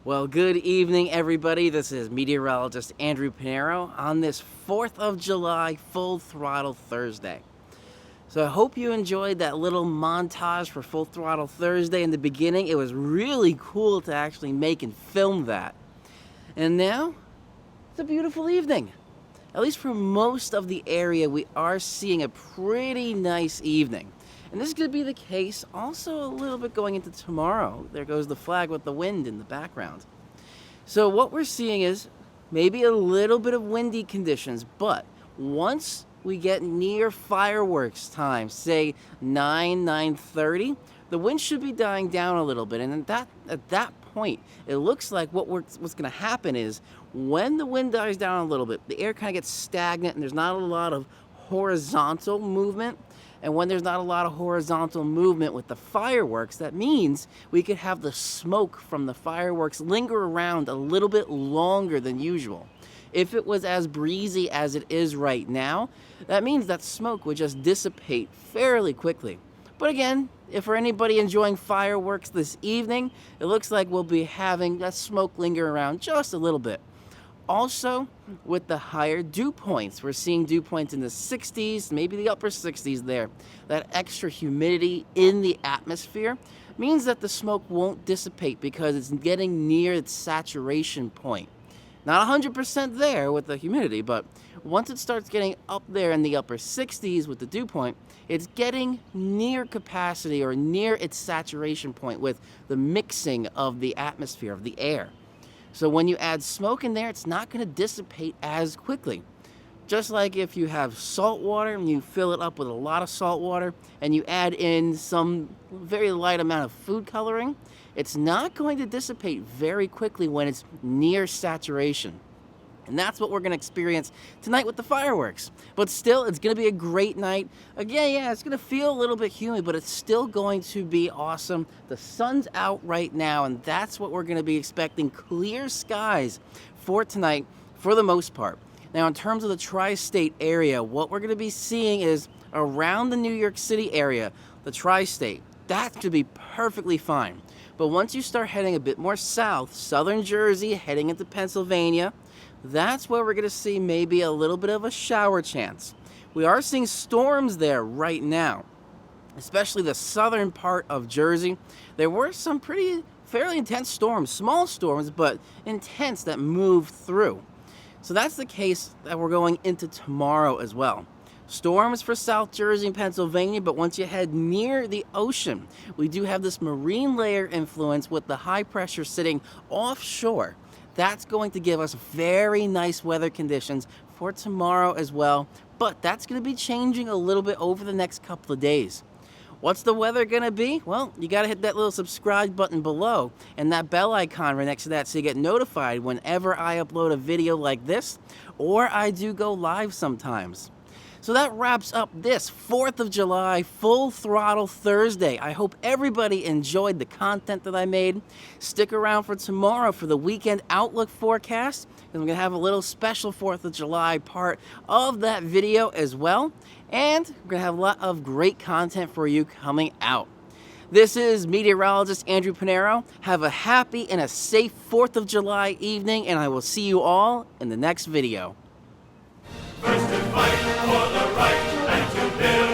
Well, good evening, everybody. This is meteorologist Andrew Pinero on this 4th of July Full Throttle Thursday. So I hope you enjoyed that little montage for Full Throttle Thursday in the beginning. It was really cool to actually make and film that. And now, it's a beautiful evening. At least for most of the area, we are seeing a pretty nice evening. And this is going to be the case also a little bit going into tomorrow. There goes the flag with the wind in the background. So what we're seeing is maybe a little bit of windy conditions, but once we get near fireworks time, say 9:30, the wind should be dying down a little bit. And at that point, it looks like what's going to happen is when the wind dies down a little bit, the air kind of gets stagnant and there's not a lot of horizontal movement. And when there's not a lot of horizontal movement with the fireworks, that means we could have the smoke from the fireworks linger around a little bit longer than usual. If it was as breezy as it is right now, that means that smoke would just dissipate fairly quickly. But again, if for anybody enjoying fireworks this evening, it looks like we'll be having that smoke linger around just a little bit. Also, with the higher dew points, we're seeing dew points in the 60s, maybe the upper 60s there. That extra humidity in the atmosphere means that the smoke won't dissipate because it's getting near its saturation point. Not 100% there with the humidity, but once it starts getting up there in the upper 60s with the dew point, it's getting near capacity or near its saturation point with the mixing of the atmosphere, of the air. So when you add smoke in there, it's not going to dissipate as quickly. Just like if you have salt water and you fill it up with a lot of salt water and you add in some very light amount of food coloring, it's not going to dissipate very quickly when it's near saturation. And that's what we're going to experience tonight with the fireworks. But still, it's going to be a great night. Again, yeah, it's going to feel a little bit humid, but it's still going to be awesome. The sun's out right now, and that's what we're going to be expecting. Clear skies for tonight for the most part. Now, in terms of the tri-state area, what we're going to be seeing is around the New York City area, the tri-state. That's going to be perfectly fine. But once you start heading a bit more south, southern Jersey, heading into Pennsylvania, that's where we're going to see maybe a little bit of a shower chance. We are seeing storms there right now, especially the southern part of Jersey. There were some fairly intense storms, small storms, but intense that moved through. So that's the case that we're going into tomorrow as well. Storms for South Jersey and Pennsylvania, but once you head near the ocean, we do have this marine layer influence with the high pressure sitting offshore. That's going to give us very nice weather conditions for tomorrow as well, but that's going to be changing a little bit over the next couple of days. What's the weather going to be? Well, you got to hit that little subscribe button below and that bell icon right next to that so you get notified whenever I upload a video like this, or I do go live sometimes. So that wraps up this 4th of July Full Throttle Thursday. I hope everybody enjoyed the content that I made. Stick around for tomorrow for the weekend outlook forecast, and we're going to have a little special 4th of July part of that video as well. And we're going to have a lot of great content for you coming out. This is meteorologist Andrew Pinero. Have a happy and a safe 4th of July evening, and I will see you all in the next video. First to fight for the right and to build